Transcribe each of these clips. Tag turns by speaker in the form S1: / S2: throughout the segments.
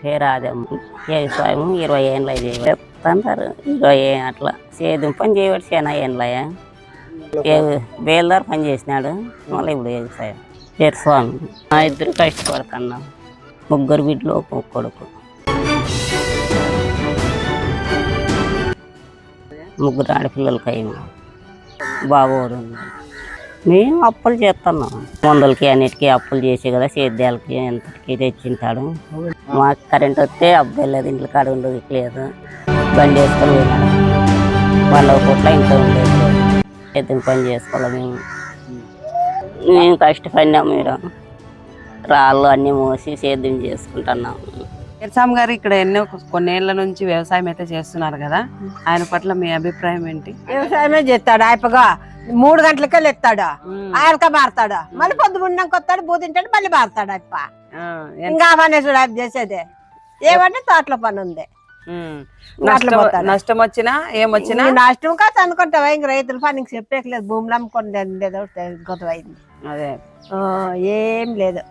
S1: పేరాదం వ్యవసాయం 20 ఏళ్ళ చెప్తారు. 20 అట్లా సేద్యం పని చేయబట్టి చాలా ఏళ్ళయా బేల్దారు పని చేసినాడు. మళ్ళీ ఇప్పుడు వ్యవసాయం పేరు స్వామి. మా ఇద్దరు కష్టపడుతున్నాం. 3 బిడ్డలు ఒక కొడుకు. 3 ఆడపిల్లలకి అయినా బాగోడు. మేము అప్పులు చేస్తున్నాం. మందులకి అన్నిటికీ అప్పులు చేసే కదా సేద్యాలకి ఎంతకి తెచ్చింటాడు. మాకు కరెంట్ వస్తే అబ్బాయి లేదు, ఇంట్లో కాడ ఉండదు లేదు. బండి వేసుకొని పోయినాడు. వాళ్ళ పూట్ల ఇంట్లో ఉండేది సేద్యం పని చేసుకోవాలి. మేము కష్టపడినాము. మీరు రాళ్ళు అన్నీ మోసి సేద్యం చేసుకుంటున్నాం.
S2: స్వామి గారు ఇక్కడ కొన్నేళ్ల నుంచి వ్యవసాయం అయితే చేస్తున్నారు కదా, ఆయన పట్ల మీ అభిప్రాయం ఏంటి?
S3: వ్యవసాయమే చేస్తాడు. ఆయపగా 3 గంటలకే లేస్తాడు, ఆయనక మారుతాడు, మళ్ళీ పొద్దు ఉన్నాక వస్తాడు, బూతింటాడు, మళ్ళీ మారుతాడు. అప్ప ఇంకా అవన్నీ చూడ చేసేదే ఏమంటే తోటల పని ఉంది.
S2: నష్టం వచ్చినా ఏమొచ్చినా
S3: నష్టం కాదు అనుకుంటావా? ఇంక రైతుల పని ఇంక చెప్పేయలేదు. భూములు అమ్ముకొని గొడవైంది.
S2: అదే
S3: ఏం లేదు.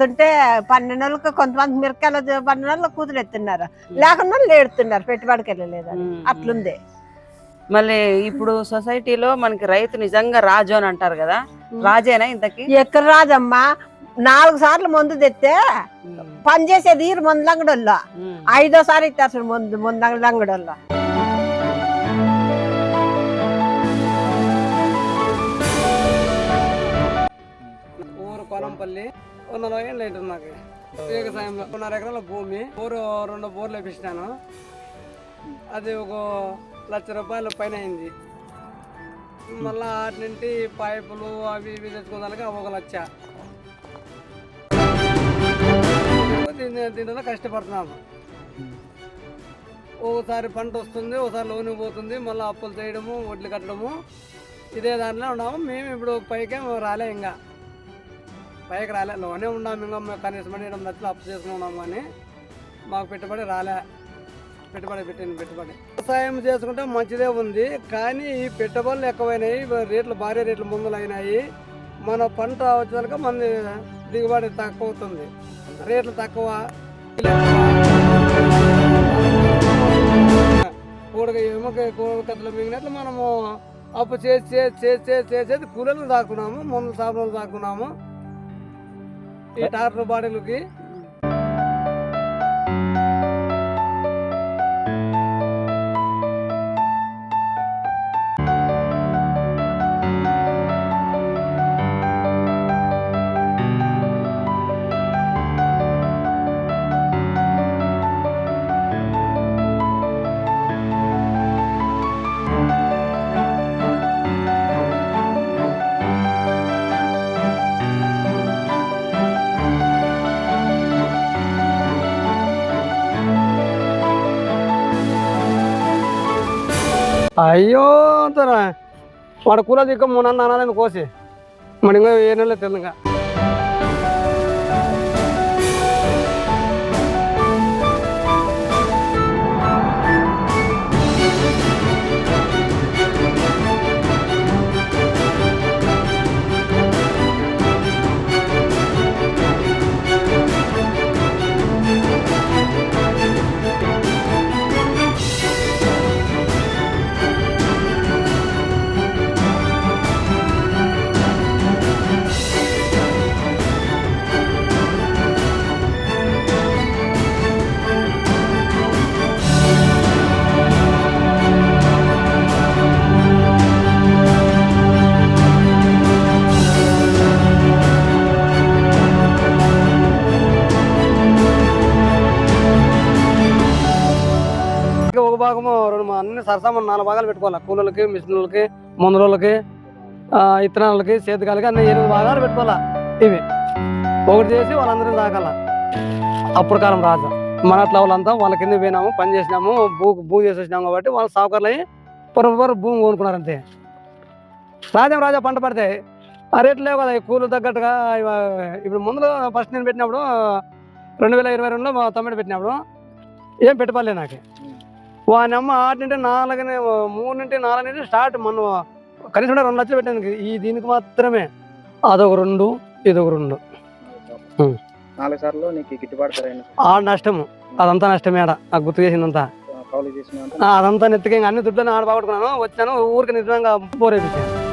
S3: ఉంటే 12 నెలలకు కొంతమంది మిరకాయలు 12 నెలలు కూతురు ఎత్తున్నారు, లేకుండా ఏడుతున్నారు, పెట్టుబడికి వెళ్ళలేదు. అట్లుంది.
S2: మళ్ళీ ఇప్పుడు సొసైటీలో మనకి రైతు నిజంగా రాజు అని అంటారు కదా, రాజేనా ఇంతకి?
S3: ఎక్కడ రాజమ్మా? 4 సార్లు మందు తెస్తే పని చేసేది ఈరు మందు లంగడోళ్ళు, 5వ సారి ఇస్తారు ముందు లంగడోళ్ళు.
S4: ఊరు కొలంపల్లి 40 ఏళ్ళు అవుతుంది. నాకు వ్యవసాయంలో 1.5 ఎకరాల భూమి, 2 బోర్లు వేపించినాను. అది ఒక ₹1,00,000 పైన అయింది. మళ్ళా వాటి నుండి పైపులు అవి ఇవి తెచ్చుకోవడానికి 1,00,000. దీనివల్ల కష్టపడుతున్నాము. ఒకసారి పంట వస్తుంది, ఒకసారి లోన్ పోతుంది, మళ్ళీ అప్పులు చేయడము, వడ్లు కట్టడము, ఇదే దాంట్లో ఉన్నాము. మేము ఇప్పుడు పైకే రాలే, ఇంకా పైకి రాలే, లోనే ఉన్నాము. ఇంకా కనీసం 7 లక్షలు అప్పు చేసుకున్నాము, కానీ మాకు పెట్టుబడి రాలే. పెట్టుబడి వ్యవసాయం చేసుకుంటే మంచిదే ఉంది, కానీ ఈ పెట్టుబడులు ఎక్కువైనాయి, రేట్లు భారీ రేట్లు ముందులు అయినాయి. మన పంట వచ్చేదాకా మన దిగుబడి తక్కువ అవుతుంది, రేట్లు తక్కువ. కూడగత్తలు మిగిలినట్లు మనము అప్పు చేసేది కూలీలు దాక్కున్నాము, మందులు సాగులు దాక్కున్నాము ఈ టాక్టర్ బాడీలకి. అయ్యో అంటారా వాడు కూల దిక్క 3 అనాలని కోసి మరి ఇంకా 7 నెలలు తెలంగా. ఒక భాగము అన్ని సరసామని 4 భాగాలు పెట్టుకోవాలి. కూలీలకి, మిషన్లకి, మందులకి, ఇత్తనాలకి, సేద్యకాలకి అన్ని 8 భాగాలు పెట్టుకోవాలా. ఇవి ఒకటి చేసి వాళ్ళందరూ తాకాల. అప్పుడు కాలం రాజు మన అట్లా వాళ్ళంతా వాళ్ళ కింద పోయినాము, పని చేసినాము, భూ చేసి వచ్చినాము కాబట్టి వాళ్ళు సావుకారులు అయ్యి పొరపాటు భూమి కొనుక్కున్నారు అంతే. రాజా పంట పడితే ఆ రేట్లు లేవు కదా, కూలు తగ్గట్టుగా. ఇప్పుడు ముందులో ఫస్ట్ నేను పెట్టినప్పుడు 2022లో తమ్మిడి పెట్టినప్పుడు ఏం పెట్టుకోలేదు నాకు. వాని అమ్మ 6 నుండి 4 3 నుండి 4 నుండి స్టార్ట్. మనం కనీసం 2 లక్షలు పెట్టాను ఈ దీనికి మాత్రమే. అదొక 2, ఇదొక 2.
S5: 4 సార్లు నీకు గిట్టుబాటు ధర అయిన
S4: ఆ నష్టము అదంతా నష్టమే ఆడ నాకు గుర్తు చేసిందంతా
S5: కౌలు చేసిన
S4: అదంతా నెత్తికి అన్ని దుడ్లను ఆడ బాగొట్టుకున్నాను వచ్చాను ఊరికి నిజంగా బోర్ అయిపోయింది